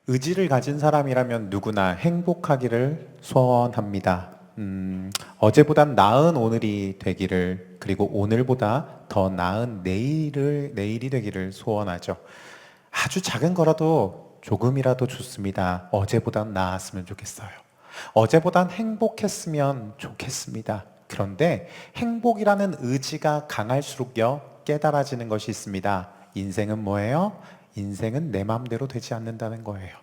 의지를 가진 사람이라면 누구나 행복하기를 소원합니다. 어제보단 나은 오늘이 되기를, 그리고 오늘보다 더 나은 내일이 되기를 소원하죠. 아주 작은 거라도 조금이라도 좋습니다. 어제보단 나았으면 좋겠어요. 어제보단 행복했으면 좋겠습니다. 그런데 행복이라는 의지가 강할수록요, 깨달아지는 것이 있습니다. 인생은 뭐예요? 인생은 내 마음대로 되지 않는다는 거예요.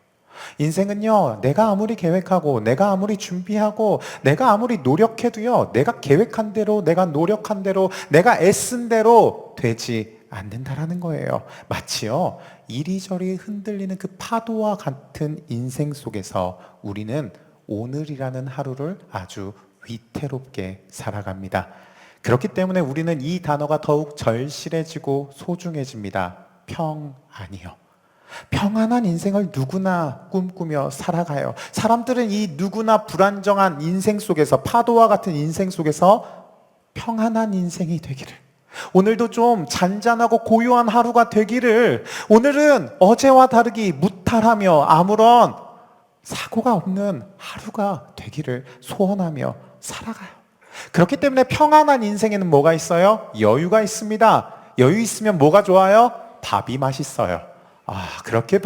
인생은요, 내가 아무리 계획하고, 내가 아무리 준비하고, 내가 아무리 노력해도요, 내가 계획한 대로, 내가 노력한 대로, 내가 애쓴 대로 되지 않는다라는 거예요. 마치요, 이리저리 흔들리는 그 파도와 같은 인생 속에서 우리는 오늘이라는 하루를 아주 위태롭게 살아갑니다. 그렇기 때문에 우리는 이 단어가 더욱 절실해지고 소중해집니다. 평안이요. 평안한 인생을 누구나 꿈꾸며 살아가요. 사람들은 이 누구나 불안정한 인생 속에서, 파도와 같은 인생 속에서 평안한 인생이 되기를, 오늘도 좀 잔잔하고 고요한 하루가 되기를, 오늘은 어제와 다르게 무탈하며 아무런 사고가 없는 하루가 되기를 소원하며 살아가요. 그렇기 때문에 평안한 인생에는 뭐가 있어요? 여유가 있습니다. 여유 있으면 뭐가 좋아요? 밥이 맛있어요. 그렇게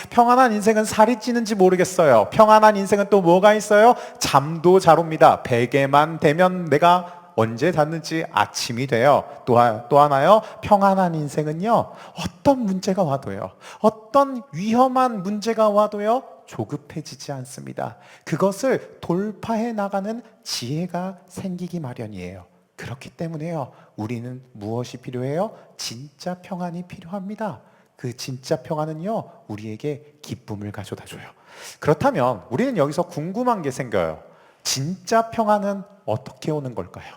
평안한 인생은 살이 찌는지 모르겠어요. 평안한 인생은 또 뭐가 있어요? 잠도 잘 옵니다. 베개만 되면 내가 언제 잤는지 아침이 돼요. 또 하나요? 평안한 인생은요, 어떤 문제가 와도요, 어떤 위험한 문제가 와도요, 조급해지지 않습니다. 그것을 돌파해 나가는 지혜가 생기기 마련이에요. 그렇기 때문에요, 우리는 무엇이 필요해요? 진짜 평안이 필요합니다. 그 진짜 평안은요, 우리에게 기쁨을 가져다 줘요. 그렇다면 우리는 여기서 궁금한 게 생겨요. 진짜 평안은 어떻게 오는 걸까요?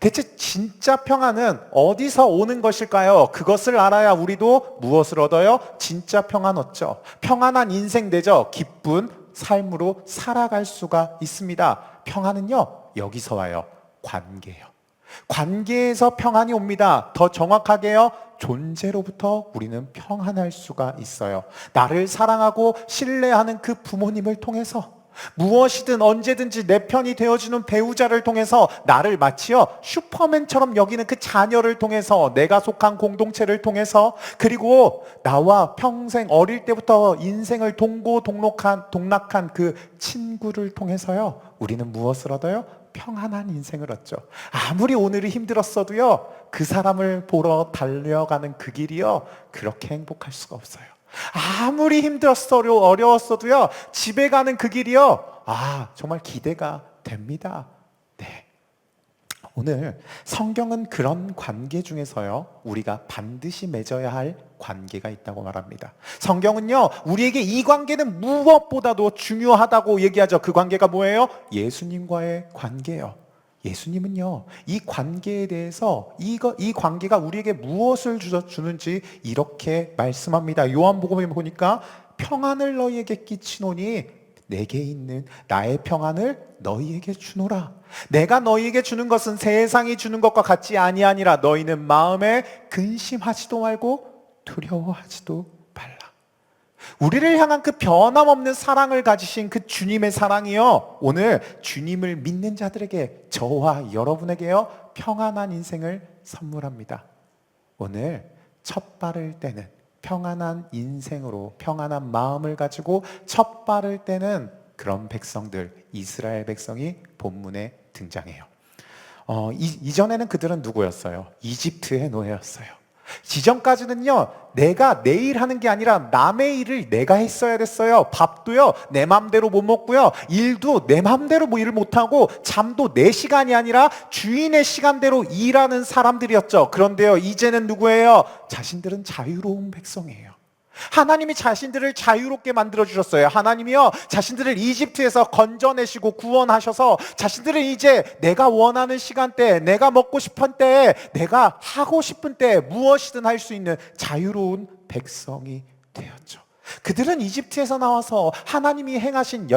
대체 진짜 평안은 어디서 오는 것일까요? 그것을 알아야 우리도 무엇을 얻어요? 진짜 평안 얻죠. 평안한 인생 되죠. 기쁜 삶으로 살아갈 수가 있습니다. 평안은요, 여기서 와요. 관계예요. 관계에서 평안이 옵니다. 더 정확하게요, 존재로부터 우리는 평안할 수가 있어요. 나를 사랑하고 신뢰하는 그 부모님을 통해서, 무엇이든 언제든지 내 편이 되어주는 배우자를 통해서, 나를 마치요 슈퍼맨처럼 여기는 그 자녀를 통해서, 내가 속한 공동체를 통해서, 그리고 나와 평생 어릴 때부터 인생을 동락한 그 친구를 통해서요, 우리는 무엇을 얻어요? 평안한 인생을 얻죠. 아무리 오늘이 힘들었어도요, 그 사람을 보러 달려가는 그 길이요, 그렇게 행복할 수가 없어요. 아무리 힘들었어도 어려웠어도요, 집에 가는 그 길이요, 정말 기대가 됩니다. 네. 오늘 성경은 그런 관계 중에서요, 우리가 반드시 맺어야 할 관계가 있다고 말합니다. 성경은요, 우리에게 이 관계는 무엇보다도 중요하다고 얘기하죠. 그 관계가 뭐예요? 예수님과의 관계예요. 예수님은요, 이 관계에 대해서, 이 관계가 우리에게 무엇을 주는지 이렇게 말씀합니다. 요한복음에 보니까 평안을 너희에게 끼치노니 내게 있는 나의 평안을 너희에게 주노라. 내가 너희에게 주는 것은 세상이 주는 것과 같지 아니하니라. 너희는 마음에 근심하지도 말고 두려워하지도 말라. 우리를 향한 그 변함없는 사랑을 가지신 그 주님의 사랑이요, 오늘 주님을 믿는 자들에게, 저와 여러분에게요, 평안한 인생을 선물합니다. 오늘 첫 발을 떼는, 평안한 인생으로 평안한 마음을 가지고 첫 발을 떼는 그런 백성들, 이스라엘 백성이 본문에 등장해요. 이전에는 그들은 누구였어요? 이집트의 노예였어요. 지전까지는요, 내가 내 일 하는 게 아니라 남의 일을 내가 했어야 됐어요. 밥도요, 내 맘대로 못 먹고요, 일도 내 맘대로 일을 못하고, 잠도 내 시간이 아니라 주인의 시간대로 일하는 사람들이었죠. 그런데요, 이제는 누구예요? 자신들은 자유로운 백성이에요. 하나님이 자신들을 자유롭게 만들어주셨어요. 하나님이요, 자신들을 이집트에서 건져내시고 구원하셔서 자신들은 이제 내가 원하는 시간대에, 내가 먹고 싶은 때에, 내가 하고 싶은 때에 무엇이든 할 수 있는 자유로운 백성이 되었죠. 그들은 이집트에서 나와서 하나님이 행하신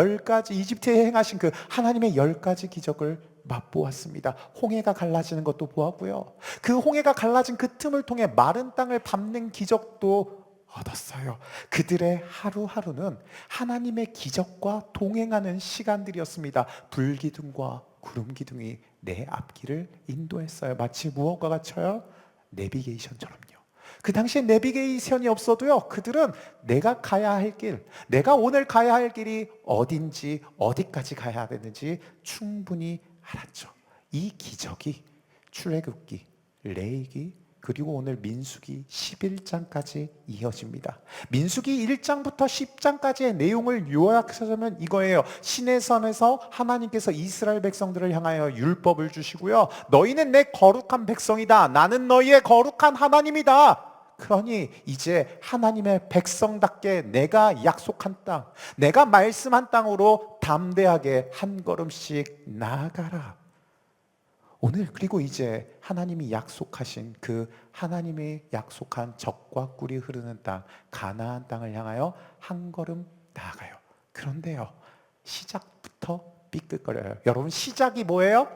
이집트에 행하신 그 하나님의 10가지 기적을 맛보았습니다. 홍해가 갈라지는 것도 보았고요, 그 홍해가 갈라진 그 틈을 통해 마른 땅을 밟는 기적도 얻었어요. 그들의 하루하루는 하나님의 기적과 동행하는 시간들이었습니다. 불기둥과 구름기둥이 내 앞길을 인도했어요. 마치 무엇과 같아요? 내비게이션처럼요. 그 당시에 내비게이션이 없어도요, 그들은 내가 가야 할 길, 내가 오늘 가야 할 길이 어딘지, 어디까지 가야 되는지 충분히 알았죠. 이 기적이 출애굽기, 레위기, 그리고 오늘 민수기 11장까지 이어집니다. 민수기 1장부터 10장까지의 내용을 요약하자면 이거예요. 시내산에서 하나님께서 이스라엘 백성들을 향하여 율법을 주시고요. 너희는 내 거룩한 백성이다. 나는 너희의 거룩한 하나님이다. 그러니 이제 하나님의 백성답게 내가 약속한 땅, 내가 말씀한 땅으로 담대하게 한 걸음씩 나아가라. 오늘 그리고 이제 하나님이 약속하신 그 하나님이 약속한 젖과 꿀이 흐르는 땅, 가나안 땅을 향하여 한 걸음 나아가요. 그런데요, 시작부터 삐끗거려요. 여러분, 시작이 뭐예요?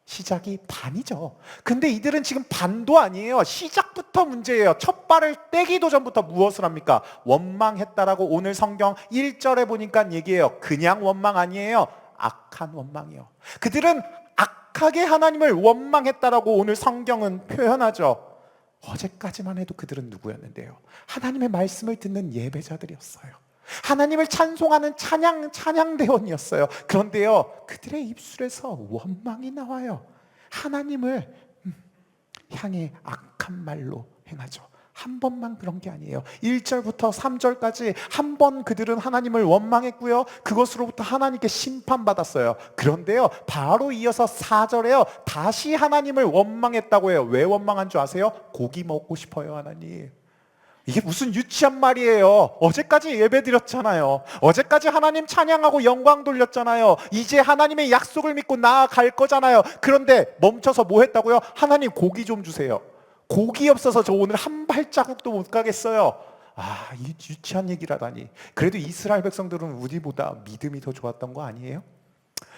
시작이 반이죠. 근데 이들은 지금 반도 아니에요. 시작부터 문제예요. 첫 발을 떼기도 전부터 무엇을 합니까? 원망했다라고 오늘 성경 1절에 보니까 얘기해요. 그냥 원망 아니에요. 악한 원망이요. 그들은 악하게 하나님을 원망했다라고 오늘 성경은 표현하죠. 어제까지만 해도 그들은 누구였는데요? 하나님의 말씀을 듣는 예배자들이었어요. 하나님을 찬송하는 찬양대원이었어요. 그런데요, 그들의 입술에서 원망이 나와요. 하나님을 향해 악한 말로 행하죠. 한 번만 그런 게 아니에요. 1절부터 3절까지 한 번 그들은 하나님을 원망했고요, 그것으로부터 하나님께 심판받았어요. 그런데요, 바로 이어서 4절에요 다시 하나님을 원망했다고 해요. 왜 원망한 줄 아세요? 고기 먹고 싶어요, 하나님. 이게 무슨 유치한 말이에요. 어제까지 예배 드렸잖아요. 어제까지 하나님 찬양하고 영광 돌렸잖아요. 이제 하나님의 약속을 믿고 나아갈 거잖아요. 그런데 멈춰서 뭐 했다고요? 하나님, 고기 좀 주세요. 고기 없어서 저 오늘 한 발자국도 못 가겠어요. 아, 이 유치한 얘기라다니. 그래도 이스라엘 백성들은 우리보다 믿음이 더 좋았던 거 아니에요?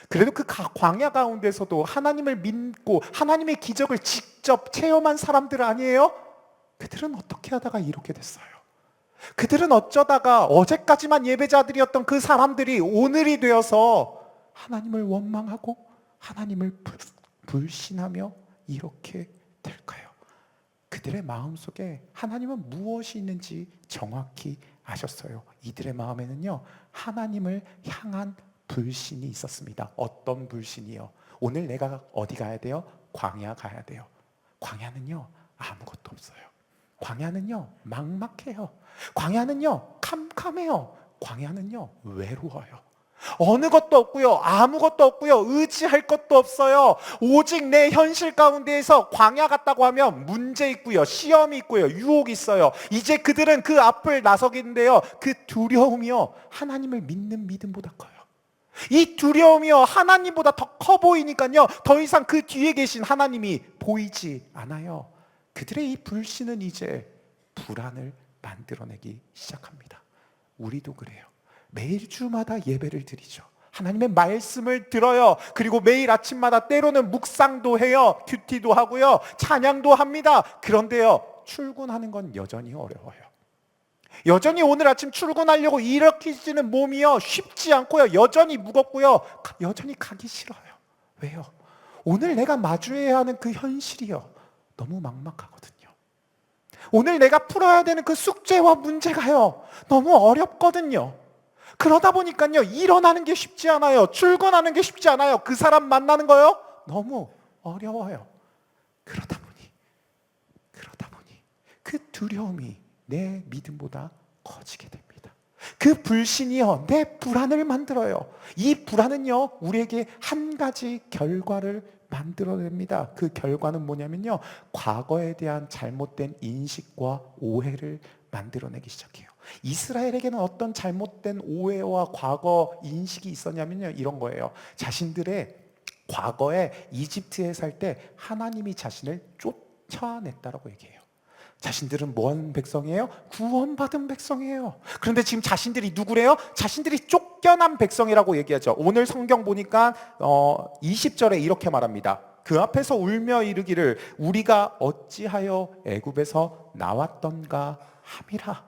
그래도 그 광야 가운데서도 하나님을 믿고 하나님의 기적을 직접 체험한 사람들 아니에요? 그들은 어떻게 하다가 이렇게 됐어요? 그들은 어쩌다가 어제까지만 예배자들이었던 그 사람들이 오늘이 되어서 하나님을 원망하고 하나님을 불신하며 이렇게 될까요? 그들의 마음속에 하나님은 무엇이 있는지 정확히 아셨어요. 이들의 마음에는요, 하나님을 향한 불신이 있었습니다. 어떤 불신이요? 오늘 내가 어디 가야 돼요? 광야 가야 돼요. 광야는요, 아무것도 없어요. 광야는요, 막막해요. 광야는요, 캄캄해요. 광야는요, 외로워요. 어느 것도 없고요, 아무것도 없고요, 의지할 것도 없어요. 오직 내 현실 가운데에서 광야 같다고 하면 문제 있고요, 시험이 있고요, 유혹이 있어요. 이제 그들은 그 앞을 나서겠는데요, 그 두려움이요, 하나님을 믿는 믿음보다 커요. 이 두려움이요, 하나님보다 더 커 보이니까요, 더 이상 그 뒤에 계신 하나님이 보이지 않아요. 그들의 이 불신은 이제 불안을 만들어내기 시작합니다. 우리도 그래요. 매일 주마다 예배를 드리죠. 하나님의 말씀을 들어요. 그리고 매일 아침마다 때로는 묵상도 해요. 큐티도 하고요, 찬양도 합니다. 그런데요, 출근하는 건 여전히 어려워요. 여전히 오늘 아침 출근하려고 일으키지는 몸이요, 쉽지 않고요, 여전히 무겁고요, 여전히 가기 싫어요. 왜요? 오늘 내가 마주해야 하는 그 현실이요, 너무 막막하거든요. 오늘 내가 풀어야 되는 그 숙제와 문제가요, 너무 어렵거든요. 그러다 보니까요, 일어나는 게 쉽지 않아요. 출근하는 게 쉽지 않아요. 그 사람 만나는 거요, 너무 어려워요. 그러다 보니 그 두려움이 내 믿음보다 커지게 됩니다. 그 불신이요, 내 불안을 만들어요. 이 불안은요, 우리에게 한 가지 결과를 만들어냅니다. 그 결과는 뭐냐면요, 과거에 대한 잘못된 인식과 오해를 만들어내기 시작해요. 이스라엘에게는 어떤 잘못된 오해와 과거 인식이 있었냐면요, 이런 거예요. 자신들의 과거에 이집트에 살 때 하나님이 자신을 쫓아냈다라고 얘기해요. 자신들은 뭐한 백성이에요? 구원받은 백성이에요. 그런데 지금 자신들이 누구래요? 자신들이 쫓겨난 백성이라고 얘기하죠. 오늘 성경 보니까 20절에 이렇게 말합니다. 그 앞에서 울며 이르기를 우리가 어찌하여 애굽에서 나왔던가 함이라.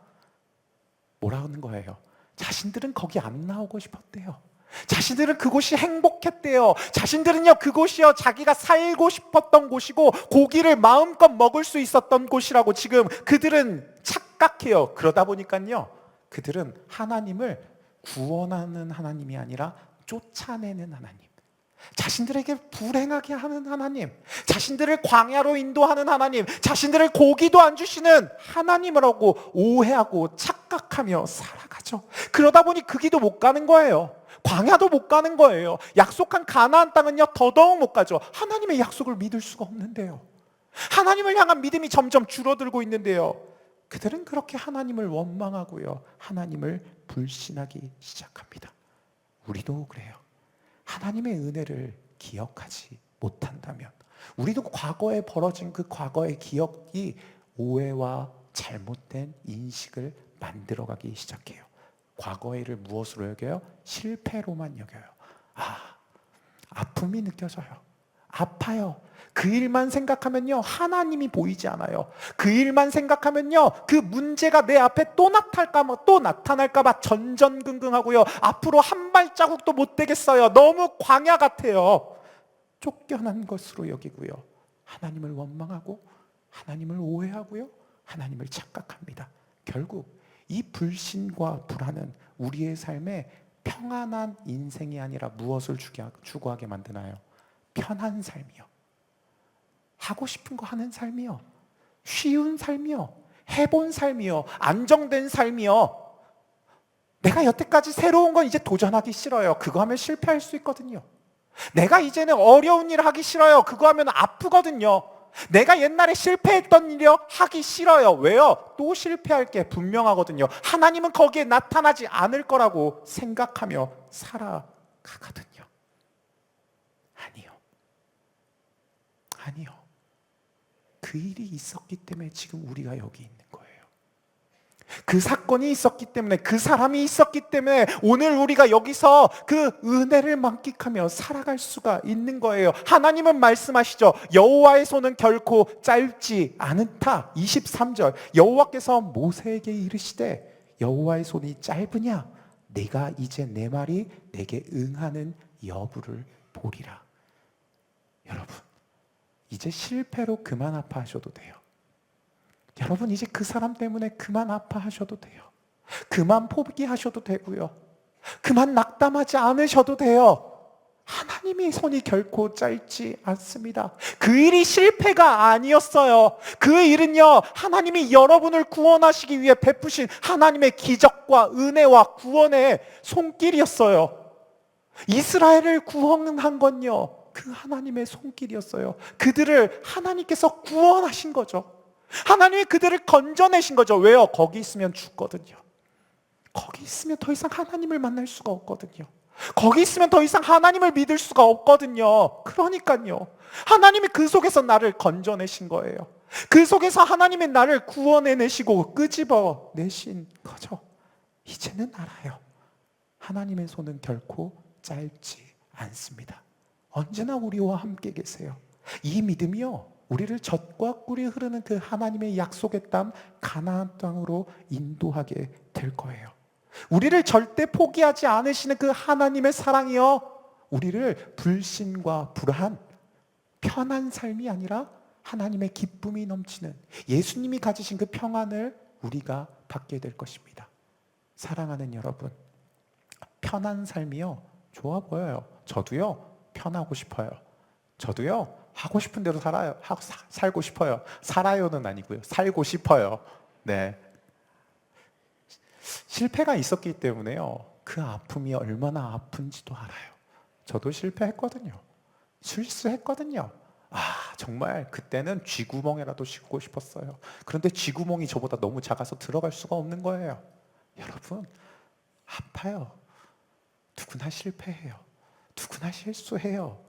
뭐라는 거예요? 자신들은 거기 안 나오고 싶었대요. 자신들은 그곳이 행복했대요. 자신들은요, 그곳이요, 자기가 살고 싶었던 곳이고 고기를 마음껏 먹을 수 있었던 곳이라고 지금 그들은 착각해요. 그러다 보니까요, 그들은 하나님을 구원하는 하나님이 아니라 쫓아내는 하나님, 자신들에게 불행하게 하는 하나님, 자신들을 광야로 인도하는 하나님, 자신들을 고기도 안 주시는 하나님이라고 오해하고 착각하며 살아가죠. 그러다 보니 그 길도 못 가는 거예요. 광야도 못 가는 거예요. 약속한 가나안 땅은요, 더더욱 못 가죠. 하나님의 약속을 믿을 수가 없는데요. 하나님을 향한 믿음이 점점 줄어들고 있는데요. 그들은 그렇게 하나님을 원망하고요, 하나님을 불신하기 시작합니다. 우리도 그래요. 하나님의 은혜를 기억하지 못한다면, 우리도 과거에 벌어진 그 과거의 기억이 오해와 잘못된 인식을 만들어가기 시작해요. 과거의 일을 무엇으로 여겨요? 실패로만 여겨요. 아픔이 느껴져요. 아파요. 그 일만 생각하면요, 하나님이 보이지 않아요. 그 일만 생각하면요, 그 문제가 내 앞에 또 나타날까 봐 전전긍긍하고요, 앞으로 한 발자국도 못 되겠어요. 너무 광야 같아요. 쫓겨난 것으로 여기고요, 하나님을 원망하고 하나님을 오해하고요, 하나님을 착각합니다. 결국 이 불신과 불안은 우리의 삶에 평안한 인생이 아니라 무엇을 추구하게 만드나요? 편한 삶이요, 하고 싶은 거 하는 삶이요, 쉬운 삶이요, 해본 삶이요, 안정된 삶이요. 내가 여태까지 새로운 건 이제 도전하기 싫어요. 그거 하면 실패할 수 있거든요. 내가 이제는 어려운 일 하기 싫어요. 그거 하면 아프거든요. 내가 옛날에 실패했던 일이요, 하기 싫어요. 왜요? 또 실패할 게 분명하거든요. 하나님은 거기에 나타나지 않을 거라고 생각하며 살아가거든요. 아니요. 그 일이 있었기 때문에 지금 우리가 여기 있는 거예요. 그 사건이 있었기 때문에, 그 사람이 있었기 때문에 오늘 우리가 여기서 그 은혜를 만끽하며 살아갈 수가 있는 거예요. 하나님은 말씀하시죠. 여호와의 손은 결코 짧지 않다. 23절, 여호와께서 모세에게 이르시되 여호와의 손이 짧으냐? 내가 이제 내 말이 내게 응하는 여부를 보리라. 여러분, 이제 실패로 그만 아파하셔도 돼요. 여러분, 이제 그 사람 때문에 그만 아파하셔도 돼요. 그만 포기하셔도 되고요, 그만 낙담하지 않으셔도 돼요. 하나님의 손이 결코 짧지 않습니다. 그 일이 실패가 아니었어요. 그 일은요, 하나님이 여러분을 구원하시기 위해 베푸신 하나님의 기적과 은혜와 구원의 손길이었어요. 이스라엘을 구원한 건요, 그 하나님의 손길이었어요. 그들을 하나님께서 구원하신 거죠. 하나님이 그들을 건져내신 거죠. 왜요? 거기 있으면 죽거든요. 거기 있으면 더 이상 하나님을 만날 수가 없거든요. 거기 있으면 더 이상 하나님을 믿을 수가 없거든요. 그러니까요, 하나님이 그 속에서 나를 건져내신 거예요. 그 속에서 하나님이 나를 구원해내시고 끄집어내신 거죠. 이제는 알아요. 하나님의 손은 결코 짧지 않습니다. 언제나 우리와 함께 계세요. 이 믿음이요, 우리를 젖과 꿀이 흐르는 그 하나님의 약속의 땅 가나안 땅으로 인도하게 될 거예요. 우리를 절대 포기하지 않으시는 그 하나님의 사랑이요, 우리를 불신과 불안, 편한 삶이 아니라 하나님의 기쁨이 넘치는 예수님이 가지신 그 평안을 우리가 받게 될 것입니다. 사랑하는 여러분, 편한 삶이요, 좋아 보여요. 저도요, 편하고 싶어요. 저도요, 하고 싶은 대로 살고 싶어요. 살아요는 아니고요, 살고 싶어요. 네. 실패가 있었기 때문에요, 그 아픔이 얼마나 아픈지도 알아요. 저도 실패했거든요. 실수했거든요. 정말 그때는 쥐구멍에라도 싣고 싶었어요. 그런데 쥐구멍이 저보다 너무 작아서 들어갈 수가 없는 거예요. 여러분, 아파요. 누구나 실패해요. 누구나 실수해요.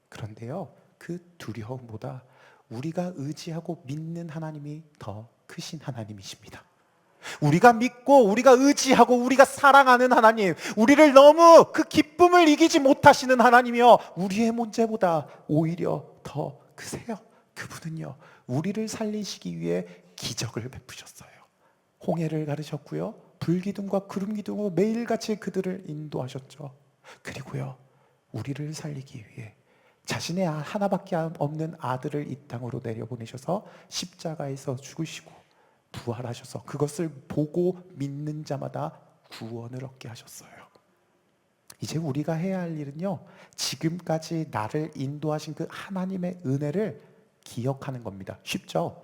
그런데요, 그 두려움보다 우리가 의지하고 믿는 하나님이 더 크신 하나님이십니다. 우리가 믿고 우리가 의지하고 우리가 사랑하는 하나님, 우리를 너무 그 기쁨을 이기지 못하시는 하나님이요, 우리의 문제보다 오히려 더 크세요. 그분은요, 우리를 살리시기 위해 기적을 베푸셨어요. 홍해를 가르셨고요, 불기둥과 구름기둥으로 매일같이 그들을 인도하셨죠. 그리고요, 우리를 살리기 위해 자신의 하나밖에 없는 아들을 이 땅으로 내려보내셔서 십자가에서 죽으시고 부활하셔서 그것을 보고 믿는 자마다 구원을 얻게 하셨어요. 이제 우리가 해야 할 일은요, 지금까지 나를 인도하신 그 하나님의 은혜를 기억하는 겁니다. 쉽죠?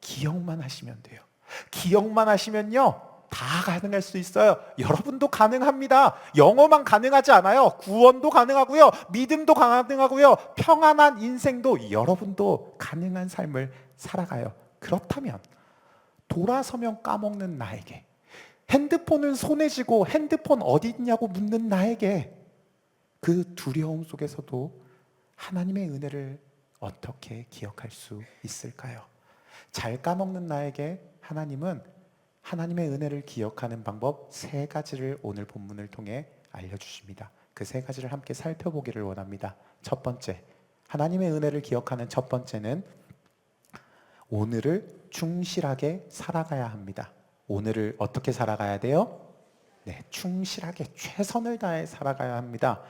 기억만 하시면 돼요. 기억만 하시면요, 다 가능할 수 있어요. 여러분도 가능합니다. 영어만 가능하지 않아요. 구원도 가능하고요, 믿음도 가능하고요, 평안한 인생도 여러분도 가능한 삶을 살아가요. 그렇다면 돌아서면 까먹는 나에게, 핸드폰을 손에 쥐고 핸드폰 어디 있냐고 묻는 나에게 그 두려움 속에서도 하나님의 은혜를 어떻게 기억할 수 있을까요? 잘 까먹는 나에게 하나님은 하나님의 은혜를 기억하는 방법 3가지를 오늘 본문을 통해 알려주십니다. 그 3가지를 함께 살펴보기를 원합니다. 첫 번째, 하나님의 은혜를 기억하는 첫 번째는 오늘을 충실하게 살아가야 합니다. 오늘을 어떻게 살아가야 돼요? 네, 충실하게 최선을 다해 살아가야 합니다.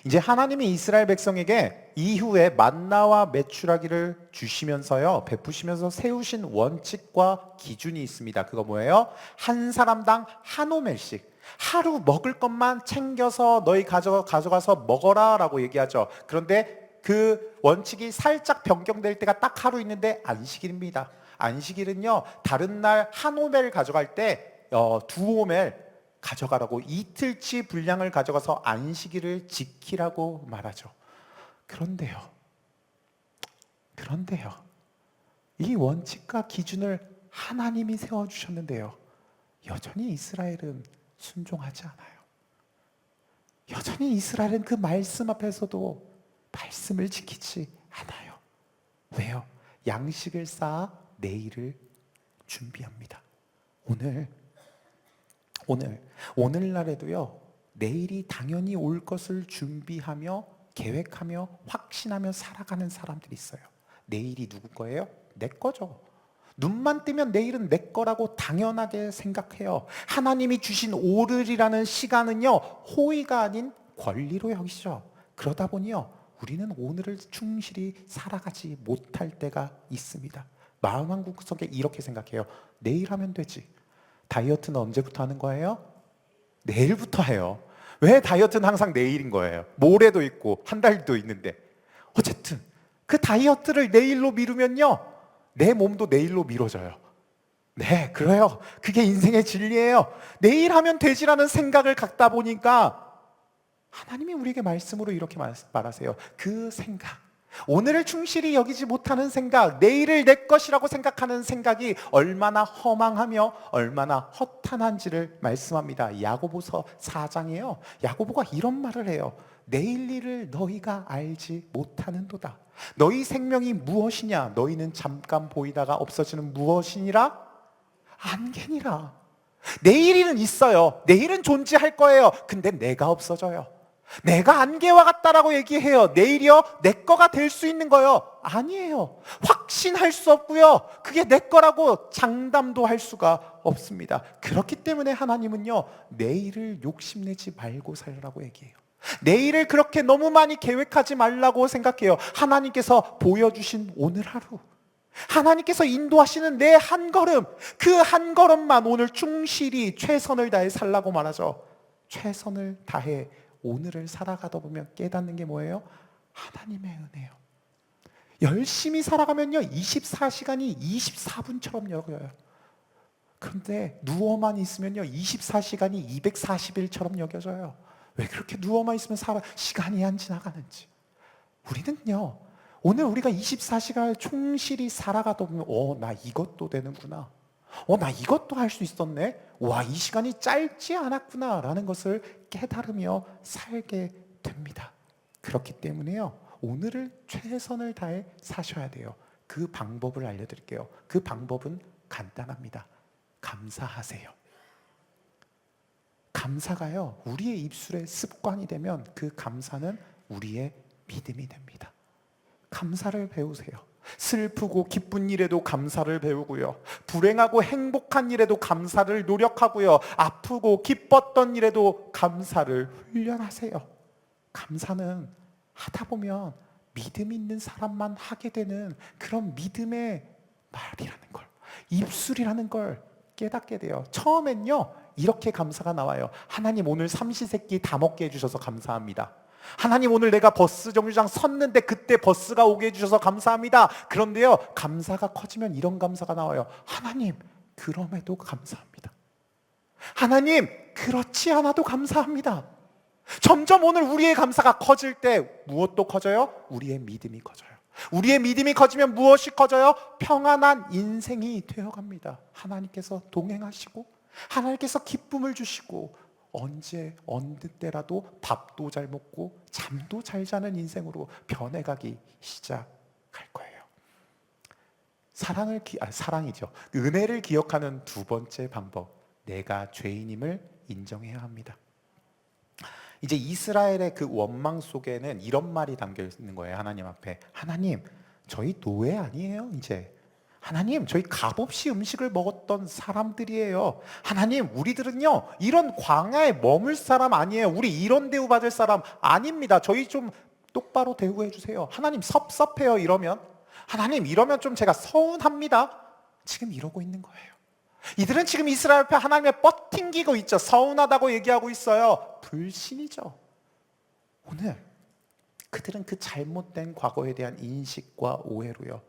이제 하나님이 이스라엘 백성에게 이후에 만나와 메추라기를 주시면서요, 베푸시면서 세우신 원칙과 기준이 있습니다. 그거 뭐예요? 한 사람당 한 오멜씩, 하루 먹을 것만 챙겨서 너희 가져가서 먹어라 라고 얘기하죠. 그런데 그 원칙이 살짝 변경될 때가 딱 하루 있는데 안식일입니다. 안식일은요, 다른 날 한 오멜 가져갈 때 2오멜 가져가라고, 이틀치 분량을 가져가서 안식일을 지키라고 말하죠. 그런데요, 이 원칙과 기준을 하나님이 세워주셨는데요, 여전히 이스라엘은 순종하지 않아요. 여전히 이스라엘은 그 말씀 앞에서도 말씀을 지키지 않아요. 왜요? 양식을 쌓아 내일을 준비합니다. 오늘날에도요, 내일이 당연히 올 것을 준비하며 계획하며 확신하며 살아가는 사람들이 있어요. 내일이 누구 거예요? 내 거죠. 눈만 뜨면 내일은 내 거라고 당연하게 생각해요. 하나님이 주신 오늘이라는 시간은요, 호의가 아닌 권리로 여기죠. 그러다 보니요, 우리는 오늘을 충실히 살아가지 못할 때가 있습니다. 마음 한구석에 이렇게 생각해요. 내일 하면 되지. 다이어트는 언제부터 하는 거예요? 내일부터 해요. 왜 다이어트는 항상 내일인 거예요? 모레도 있고 한 달도 있는데. 어쨌든 그 다이어트를 내일로 미루면요, 내 몸도 내일로 미뤄져요. 네, 그래요. 그게 인생의 진리예요. 내일 하면 되지라는 생각을 갖다 보니까 하나님이 우리에게 말씀으로 이렇게 말하세요. 그 생각, 오늘을 충실히 여기지 못하는 생각, 내일을 내 것이라고 생각하는 생각이 얼마나 허망하며 얼마나 허탄한지를 말씀합니다. 야고보서 4장이에요. 야고보가 이런 말을 해요. 내일 일을 너희가 알지 못하는도다. 너희 생명이 무엇이냐? 너희는 잠깐 보이다가 없어지는 무엇이니라? 안개니라. 내일은 있어요. 내일은 존재할 거예요. 근데 내가 없어져요. 내가 안개와 같다라고 얘기해요. 내일이요, 내 거가 될 수 있는 거요? 아니에요. 확신할 수 없고요, 그게 내 거라고 장담도 할 수가 없습니다. 그렇기 때문에 하나님은요, 내일을 욕심내지 말고 살라고 얘기해요. 내일을 그렇게 너무 많이 계획하지 말라고 생각해요. 하나님께서 보여주신 오늘 하루, 하나님께서 인도하시는 내 한 걸음, 그 한 걸음만 오늘 충실히 최선을 다해 살라고 말하죠. 최선을 다해 오늘을 살아가다 보면 깨닫는 게 뭐예요? 하나님의 은혜요. 열심히 살아가면요, 24시간이 24분처럼 여겨요. 그런데 누워만 있으면요, 24시간이 240일처럼 여겨져요. 왜 그렇게 누워만 있으면 시간이 안 지나가는지. 우리는요, 오늘 우리가 24시간을 충실히 살아가다 보면 나 이것도 되는구나. 나 이것도 할 수 있었네. 와, 이 시간이 짧지 않았구나 라는 것을 깨달으며 살게 됩니다. 그렇기 때문에요, 오늘을 최선을 다해 사셔야 돼요. 그 방법을 알려드릴게요. 그 방법은 간단합니다. 감사하세요. 감사가요, 우리의 입술에 습관이 되면 그 감사는 우리의 믿음이 됩니다. 감사를 배우세요. 슬프고 기쁜 일에도 감사를 배우고요. 불행하고 행복한 일에도 감사를 노력하고요. 아프고 기뻤던 일에도 감사를 훈련하세요. 감사는 하다 보면 믿음 있는 사람만 하게 되는 그런 믿음의 말이라는 걸, 입술이라는 걸 깨닫게 돼요. 처음엔요, 이렇게 감사가 나와요. 하나님, 오늘 삼시세끼 다 먹게 해주셔서 감사합니다. 하나님, 오늘 내가 버스 정류장 섰는데 그때 버스가 오게 해주셔서 감사합니다. 그런데요, 감사가 커지면 이런 감사가 나와요. 하나님, 그럼에도 감사합니다. 하나님, 그렇지 않아도 감사합니다. 점점 오늘 우리의 감사가 커질 때 무엇도 커져요? 우리의 믿음이 커져요. 우리의 믿음이 커지면 무엇이 커져요? 평안한 인생이 되어갑니다. 하나님께서 동행하시고 하나님께서 기쁨을 주시고 언제 어느 때라도 밥도 잘 먹고 잠도 잘 자는 인생으로 변해가기 시작할 거예요. 사랑이죠. 은혜를 기억하는 두 번째 방법, 내가 죄인임을 인정해야 합니다. 이제 이스라엘의 그 원망 속에는 이런 말이 담겨 있는 거예요. 하나님 앞에, 하나님, 저희 노예 아니에요 이제. 하나님, 저희 값없이 음식을 먹었던 사람들이에요. 하나님, 우리들은요 이런 광야에 머물 사람 아니에요. 우리 이런 대우 받을 사람 아닙니다. 저희 좀 똑바로 대우해 주세요. 하나님, 섭섭해요 이러면. 하나님, 이러면 좀 제가 서운합니다. 지금 이러고 있는 거예요. 이들은 지금 이스라엘 앞에 하나님의 뻗팅기고 있죠. 서운하다고 얘기하고 있어요. 불신이죠. 오늘 그들은 그 잘못된 과거에 대한 인식과 오해로요,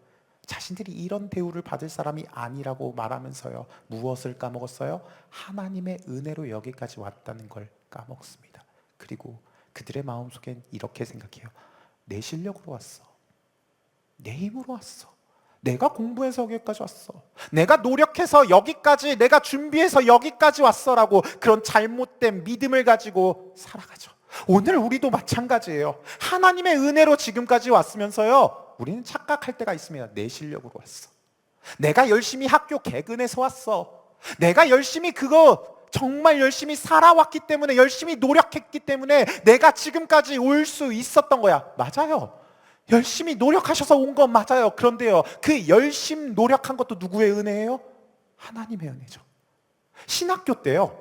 자신들이 이런 대우를 받을 사람이 아니라고 말하면서요, 무엇을 까먹었어요? 하나님의 은혜로 여기까지 왔다는 걸 까먹습니다. 그리고 그들의 마음속엔 이렇게 생각해요. 내 실력으로 왔어. 내 힘으로 왔어. 내가 공부해서 여기까지 왔어. 내가 노력해서 여기까지, 내가 준비해서 여기까지 왔어라고 그런 잘못된 믿음을 가지고 살아가죠. 오늘 우리도 마찬가지예요. 하나님의 은혜로 지금까지 왔으면서요, 우리는 착각할 때가 있습니다. 내 실력으로 왔어. 내가 열심히 학교 개근해서 왔어. 내가 열심히 정말 열심히 살아왔기 때문에, 열심히 노력했기 때문에 내가 지금까지 올 수 있었던 거야. 맞아요. 열심히 노력하셔서 온 건 맞아요. 그런데요, 그 열심히 노력한 것도 누구의 은혜예요? 하나님의 은혜죠. 신학교 때요,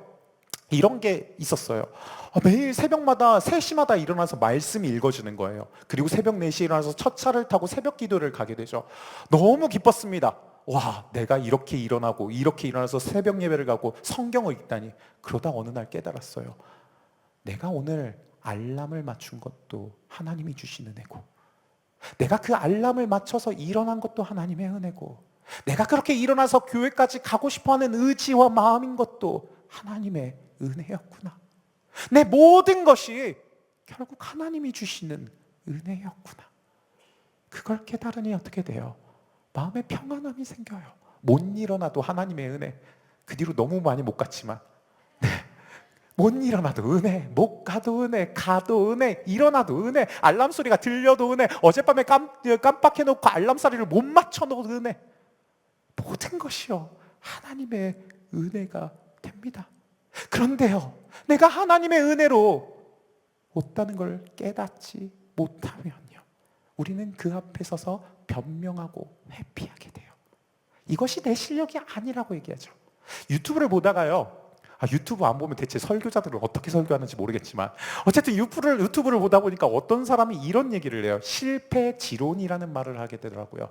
이런 게 있었어요. 매일 새벽마다 3시마다 일어나서 말씀이 읽어주는 거예요. 그리고 새벽 4시에 일어나서 첫 차를 타고 새벽 기도를 가게 되죠. 너무 기뻤습니다. 와, 내가 이렇게 일어나고 이렇게 일어나서 새벽 예배를 가고 성경을 읽다니. 그러다 어느 날 깨달았어요. 내가 오늘 알람을 맞춘 것도 하나님이 주신 은혜고, 내가 그 알람을 맞춰서 일어난 것도 하나님의 은혜고, 내가 그렇게 일어나서 교회까지 가고 싶어하는 의지와 마음인 것도 하나님의 은혜였구나. 내 모든 것이 결국 하나님이 주시는 은혜였구나. 그걸 깨달으니 어떻게 돼요? 마음에 평안함이 생겨요. 못 일어나도 하나님의 은혜. 그 뒤로 너무 많이 못 갔지만, 못 일어나도 은혜, 못 가도 은혜, 가도 은혜, 일어나도 은혜, 알람 소리가 들려도 은혜, 어젯밤에 깜빡해놓고 알람 소리를 못 맞춰놓은 은혜. 모든 것이요, 하나님의 은혜가 됩니다. 그런데요, 내가 하나님의 은혜로 없다는 걸 깨닫지 못하면요, 우리는 그 앞에 서서 변명하고 회피하게 돼요. 이것이 내 실력이 아니라고 얘기하죠. 유튜브를 보다가요, 유튜브 안 보면 대체 설교자들은 어떻게 설교하는지 모르겠지만, 어쨌든 유튜브를 보다 보니까 어떤 사람이 이런 얘기를 해요. 실패 지론이라는 말을 하게 되더라고요.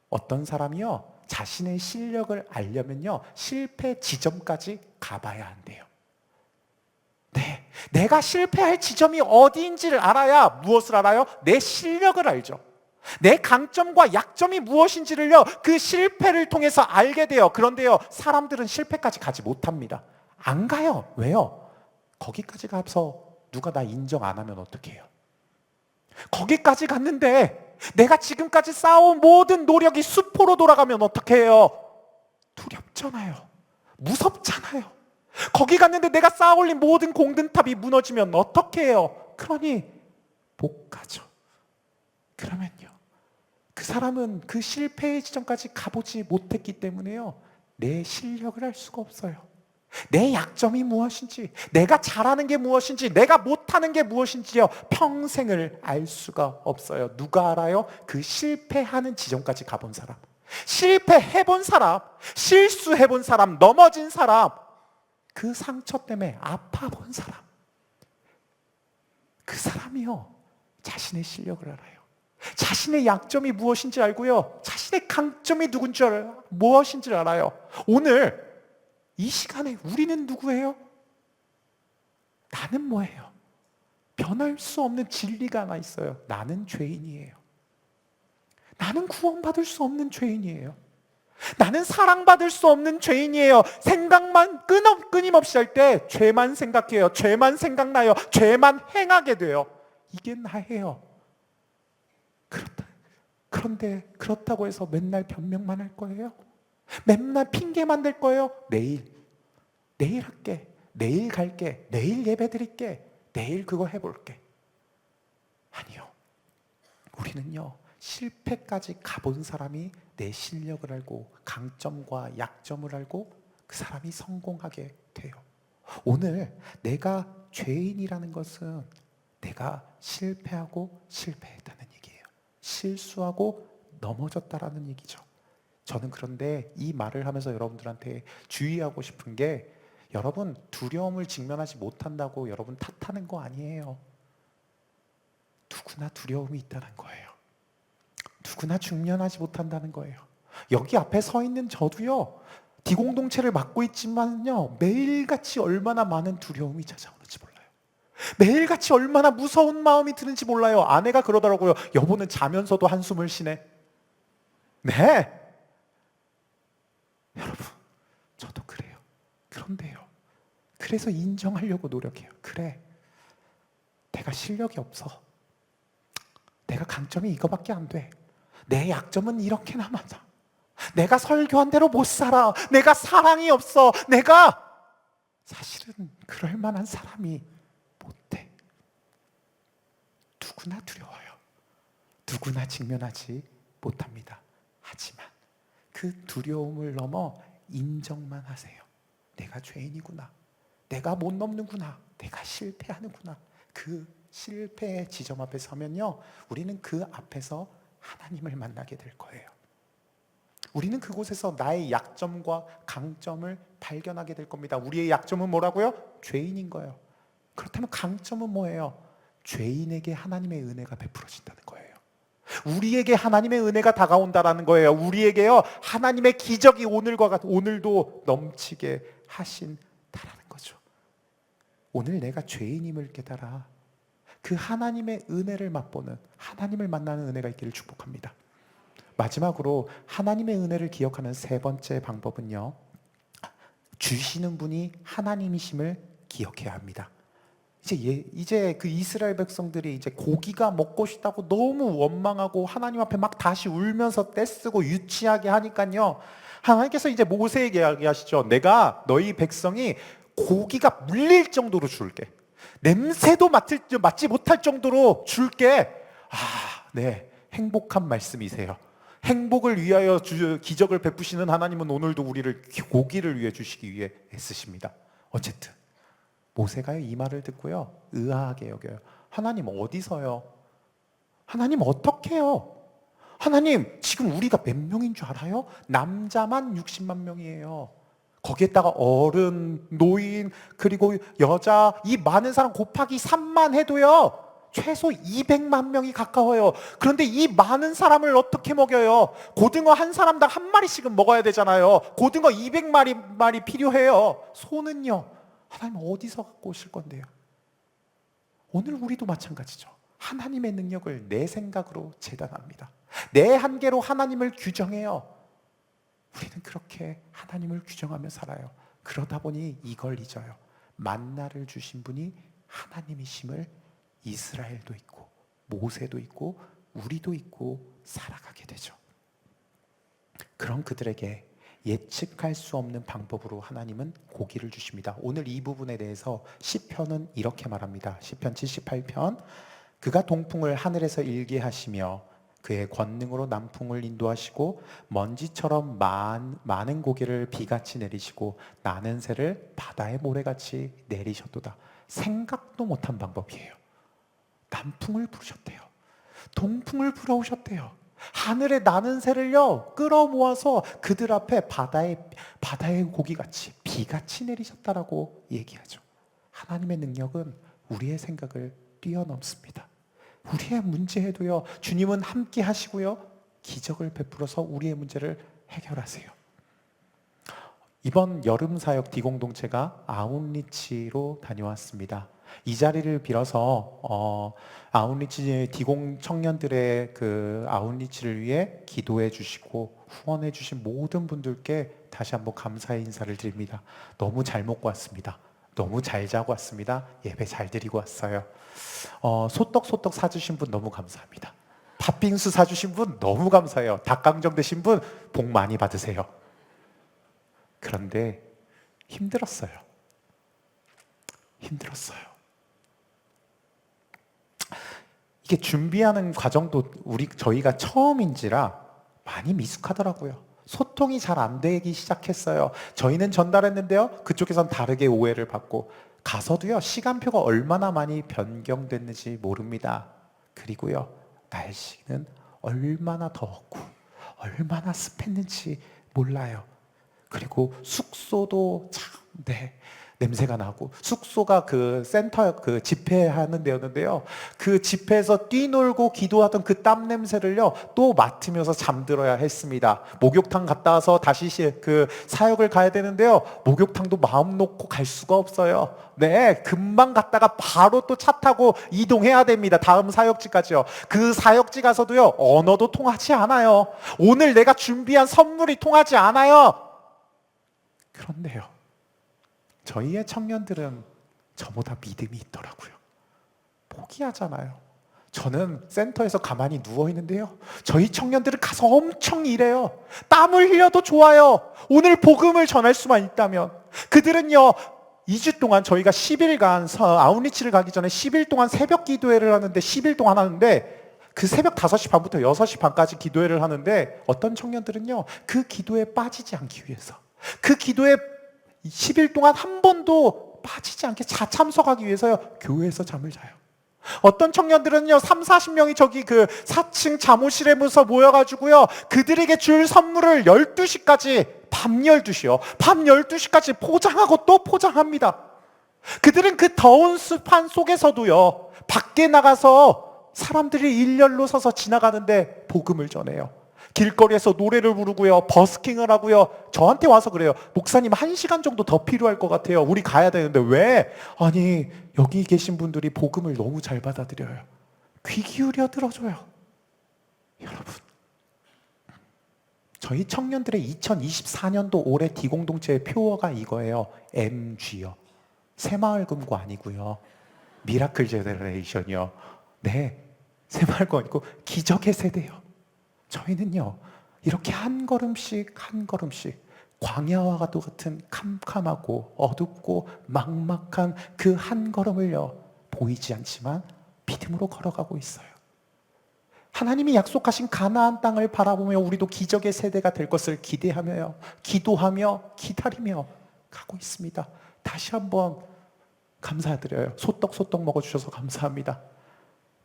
어떤 사람이요, 자신의 실력을 알려면요, 실패 지점까지 가봐야 한대요. 네, 내가 실패할 지점이 어디인지를 알아야 무엇을 알아요? 내 실력을 알죠. 내 강점과 약점이 무엇인지를요, 그 실패를 통해서 알게 돼요. 그런데요, 사람들은 실패까지 가지 못합니다. 안 가요. 왜요? 거기까지 가서 누가 나 인정 안 하면 어떡해요? 거기까지 갔는데 내가 지금까지 쌓아온 모든 노력이 수포로 돌아가면 어떡해요? 두렵잖아요. 무섭잖아요. 거기 갔는데 내가 쌓아올린 모든 공든탑이 무너지면 어떡해요? 그러니 못 가죠. 그러면요, 그 사람은 그 실패의 지점까지 가보지 못했기 때문에요, 내 실력을 알 수가 없어요. 내 약점이 무엇인지, 내가 잘하는 게 무엇인지, 내가 못하는 게 무엇인지요, 평생을 알 수가 없어요. 누가 알아요? 그 실패하는 지점까지 가본 사람, 실패해본 사람, 실수해본 사람, 넘어진 사람, 그 상처 때문에 아파본 사람, 그 사람이요 자신의 실력을 알아요. 자신의 약점이 무엇인지 알고요, 자신의 강점이 누군지 알아요. 무엇인지 알아요. 오늘 이 시간에 우리는 누구예요? 나는 뭐예요? 변할 수 없는 진리가 하나 있어요. 나는 죄인이에요. 나는 구원받을 수 없는 죄인이에요. 나는 사랑받을 수 없는 죄인이에요. 생각만 끊임없이 할 때 죄만 생각해요. 죄만 생각나요. 죄만 행하게 돼요. 이게 나예요. 그런데 그렇다고 해서 맨날 변명만 할 거예요? 맨날 핑계만 댈 거예요? 내일 할게, 내일 갈게, 내일 예배 드릴게, 내일 그거 해볼게. 아니요. 우리는요, 실패까지 가본 사람이 내 실력을 알고 강점과 약점을 알고 그 사람이 성공하게 돼요. 오늘 내가 죄인이라는 것은 내가 실패하고 실패했다는 얘기예요. 실수하고 넘어졌다라는 얘기죠. 저는 그런데 이 말을 하면서 여러분들한테 주의하고 싶은 게, 여러분 두려움을 직면하지 못한다고 여러분 탓하는 거 아니에요. 누구나 두려움이 있다는 거예요. 누구나 직면하지 못한다는 거예요. 여기 앞에 서 있는 저도요, 디공동체를 맡고 있지만요, 매일같이 얼마나 많은 두려움이 찾아오는지 몰라요. 매일같이 얼마나 무서운 마음이 드는지 몰라요. 아내가 그러더라고요. 여보는 자면서도 한숨을 쉬네. 네, 여러분 저도 그래요. 그런데요, 그래서 인정하려고 노력해요. 그래, 내가 실력이 없어. 내가 강점이 이거밖에 안 돼. 내 약점은 이렇게나 맞아. 내가 설교한 대로 못 살아. 내가 사랑이 없어. 내가 사실은 그럴 만한 사람이 못 돼. 누구나 두려워요. 누구나 직면하지 못합니다. 하지만 그 두려움을 넘어 인정만 하세요. 내가 죄인이구나. 내가 못 넘는구나. 내가 실패하는구나. 그 실패의 지점 앞에 서면요, 우리는 그 앞에서 하나님을 만나게 될 거예요. 우리는 그곳에서 나의 약점과 강점을 발견하게 될 겁니다. 우리의 약점은 뭐라고요? 죄인인 거예요. 그렇다면 강점은 뭐예요? 죄인에게 하나님의 은혜가 베풀어진다는 거예요. 우리에게 하나님의 은혜가 다가온다라는 거예요. 우리에게요, 하나님의 기적이 오늘도 넘치게 하신다라는 거죠. 오늘 내가 죄인임을 깨달아 그 하나님의 은혜를 맛보는, 하나님을 만나는 은혜가 있기를 축복합니다. 마지막으로 하나님의 은혜를 기억하는 세 번째 방법은요, 주시는 분이 하나님이심을 기억해야 합니다. 이제 그 이스라엘 백성들이 이제 고기가 먹고 싶다고 너무 원망하고 하나님 앞에 막 다시 울면서 떼쓰고 유치하게 하니까요, 하나님께서 이제 모세에게 이야기하시죠. 내가 너희 백성이 고기가 물릴 정도로 줄게. 냄새도 맡지 못할 정도로 줄게. 네, 행복한 말씀이세요. 행복을 위하여 기적을 베푸시는 하나님은 오늘도 우리를 고기를 위해 주시기 위해 애쓰십니다. 어쨌든 모세가요, 이 말을 듣고요, 의아하게 여겨요. 하나님 어디서요? 하나님 어떻게요? 하나님 지금 우리가 몇 명인 줄 알아요? 남자만 60만 명이에요. 거기에다가 어른, 노인, 그리고 여자, 이 많은 사람 곱하기 3만 해도요, 최소 200만 명이 가까워요. 그런데 이 많은 사람을 어떻게 먹여요? 고등어 한 사람당 한 마리씩은 먹어야 되잖아요. 고등어 200마리 필요해요. 소는요, 하나님 어디서 갖고 오실 건데요? 오늘 우리도 마찬가지죠. 하나님의 능력을 내 생각으로 재단합니다. 내 한계로 하나님을 규정해요. 우리는 그렇게 하나님을 규정하며 살아요. 그러다 보니 이걸 잊어요. 만나를 주신 분이 하나님이심을 이스라엘도 있고 모세도 있고 우리도 있고 살아가게 되죠. 그런 그들에게 예측할 수 없는 방법으로 하나님은 고기를 주십니다. 오늘 이 부분에 대해서 시편은 이렇게 말합니다. 시편 78편, 그가 동풍을 하늘에서 일게 하시며 그의 권능으로 남풍을 인도하시고 먼지처럼 많은 고기를 비같이 내리시고 나는 새를 바다의 모래같이 내리셨도다. 생각도 못한 방법이에요. 남풍을 부르셨대요. 동풍을 불어오셨대요. 하늘에 나는 새를요 끌어모아서 그들 앞에 바다의 고기같이 비같이 내리셨다라고 얘기하죠. 하나님의 능력은 우리의 생각을 뛰어넘습니다. 우리의 문제에도요 주님은 함께 하시고요 기적을 베풀어서 우리의 문제를 해결하세요. 이번 여름 사역 D공동체가 아웃리치로 다녀왔습니다. 이 자리를 빌어서 아웃리치 D공 청년들의 그 아웃리치를 위해 기도해 주시고 후원해 주신 모든 분들께 다시 한번 감사의 인사를 드립니다. 너무 잘 먹고 왔습니다. 너무 잘 자고 왔습니다. 예배 잘 드리고 왔어요. 소떡소떡 사주신 분 너무 감사합니다. 팥빙수 사주신 분 너무 감사해요. 닭강정 드신 분 복 많이 받으세요. 그런데 힘들었어요. 이게 준비하는 과정도 저희가 처음인지라 많이 미숙하더라고요. 소통이 잘 안 되기 시작했어요. 저희는 전달했는데요 그쪽에선 다르게 오해를 받고 가서도요 시간표가 얼마나 많이 변경됐는지 모릅니다. 그리고요 날씨는 얼마나 더웠고 얼마나 습했는지 몰라요. 그리고 숙소도 참 냄새가 나고, 숙소가 그 센터 그 집회하는 데였는데요 그 집회에서 뛰놀고 기도하던 그 땀 냄새를요 또 맡으면서 잠들어야 했습니다. 목욕탕 갔다 와서 다시 그 사역을 가야 되는데요 목욕탕도 마음 놓고 갈 수가 없어요. 금방 갔다가 바로 또 차 타고 이동해야 됩니다. 다음 사역지까지요. 그 사역지 가서도요 언어도 통하지 않아요. 오늘 내가 준비한 선물이 통하지 않아요. 그런데요 저희의 청년들은 저보다 믿음이 있더라고요. 포기하잖아요. 저는 센터에서 가만히 누워있는데요 저희 청년들은 가서 엄청 일해요. 땀을 흘려도 좋아요. 오늘 복음을 전할 수만 있다면. 그들은요 2주 동안 저희가 10일간 아웃리치를 가기 전에 10일 동안 새벽 기도회를 하는데 10일 동안 하는데 그 새벽 5시 반부터 6시 반까지 기도회를 하는데 어떤 청년들은요 그 기도에 빠지지 않기 위해서 그 기도에 10일 동안 한 번도 빠지지 않게 참석하기 위해서요 교회에서 잠을 자요. 어떤 청년들은요 3, 40명이 저기 그 4층 잠옷실에 모여가지고요 그들에게 줄 선물을 12시까지 밤 12시요 밤 12시까지 포장하고 또 포장합니다. 그들은 그 더운 습한 속에서도요 밖에 나가서 사람들이 일렬로 서서 지나가는데 복음을 전해요. 길거리에서 노래를 부르고요 버스킹을 하고요. 저한테 와서 그래요. 목사님 1시간 정도 더 필요할 것 같아요. 우리 가야 되는데. 왜? 아니 여기 계신 분들이 복음을 너무 잘 받아들여요. 귀 기울여 들어줘요. 여러분 저희 청년들의 2024년도 올해 D공동체의 표어가 이거예요. MG요. 새마을금고 아니고요 미라클 제너레이션이요. 새마을금 아니고 기적의 세대요. 저희는요 이렇게 한 걸음씩 광야와 같은 캄캄하고 어둡고 막막한 그 한 걸음을요 보이지 않지만 믿음으로 걸어가고 있어요. 하나님이 약속하신 가나안 땅을 바라보며 우리도 기적의 세대가 될 것을 기대하며 기도하며 기다리며 가고 있습니다. 다시 한번 감사드려요. 소떡소떡 먹어주셔서 감사합니다.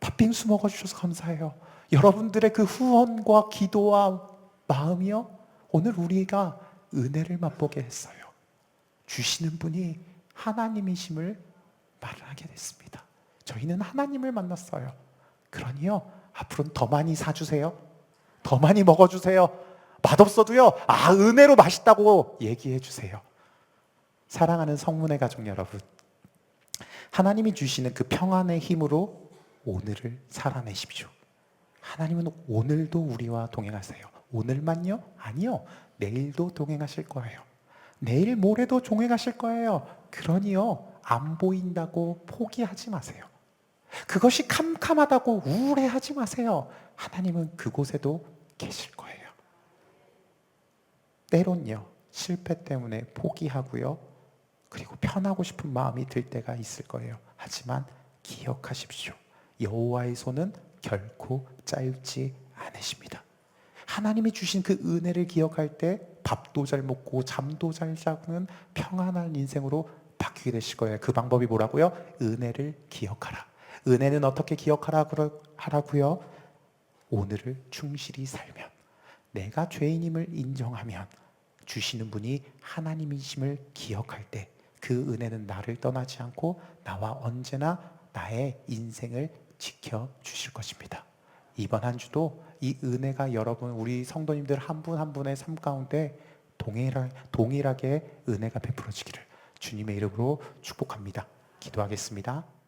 팥빙수 먹어주셔서 감사해요. 여러분들의 그 후원과 기도와 마음이요 오늘 우리가 은혜를 맛보게 했어요. 주시는 분이 하나님이심을 말을 하게 됐습니다. 저희는 하나님을 만났어요. 그러니요 앞으로는 더 많이 사주세요. 더 많이 먹어주세요. 맛없어도요 은혜로 맛있다고 얘기해 주세요. 사랑하는 성문의 가족 여러분, 하나님이 주시는 그 평안의 힘으로 오늘을 살아내십시오. 하나님은 오늘도 우리와 동행하세요. 오늘만요? 아니요. 내일도 동행하실 거예요. 내일 모레도 동행하실 거예요. 그러니요 안 보인다고 포기하지 마세요. 그것이 캄캄하다고 우울해하지 마세요. 하나님은 그곳에도 계실 거예요. 때론요 실패 때문에 포기하고요 그리고 편하고 싶은 마음이 들 때가 있을 거예요. 하지만 기억하십시오. 여호와의 손은 결코 짧지 않으십니다. 은혜십니다. 하나님이 주신 그 은혜를 기억할 때 밥도 잘 먹고 잠도 잘 자는 평안한 인생으로 바뀌게 되실 거예요. 그 방법이 뭐라고요? 은혜를 기억하라. 은혜는 어떻게 하라고요? 오늘을 충실히 살면, 내가 죄인임을 인정하면 주시는 분이 하나님이심을 기억할 때 그 은혜는 나를 떠나지 않고 나와 언제나 나의 인생을 지켜주실 것입니다. 이번 한 주도 이 은혜가 여러분, 우리 성도님들 한 분 한 분의 삶 가운데 동일하게 은혜가 베풀어지기를 주님의 이름으로 축복합니다. 기도하겠습니다.